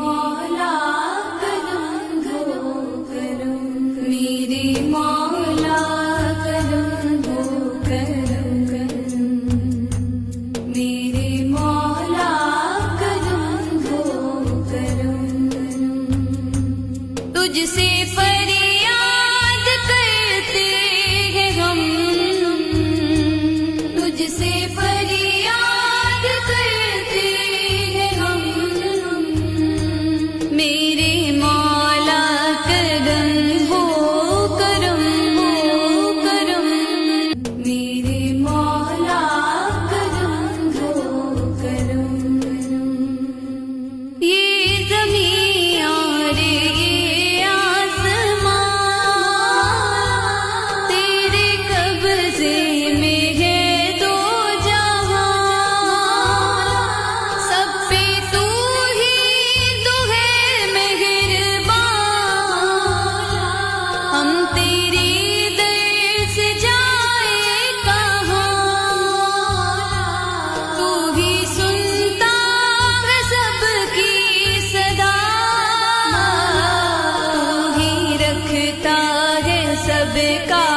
مولا کرم دو کرم، میرے مولا کرم دو کرم کرم، میرے مولا کرم دو کرم کرم، تجھ سے فریاد کرتے ہیں ہم، تجھ سے فریاد کرتے ہیں ہم، میرے مولا کرم ہو کرم ہو کرم، میرے مولا کرم ہو کرم کرم، یہ زمین اور یہ آسمان تیرے قبضے میں ہے دو جہاں، سب پہ تو ہی تو ہے مہربان، ہم تیری در سے جائیں کہاں، تو ہی سنتا ہے سب کی صدا، تو ہی رکھتا ہے سب کا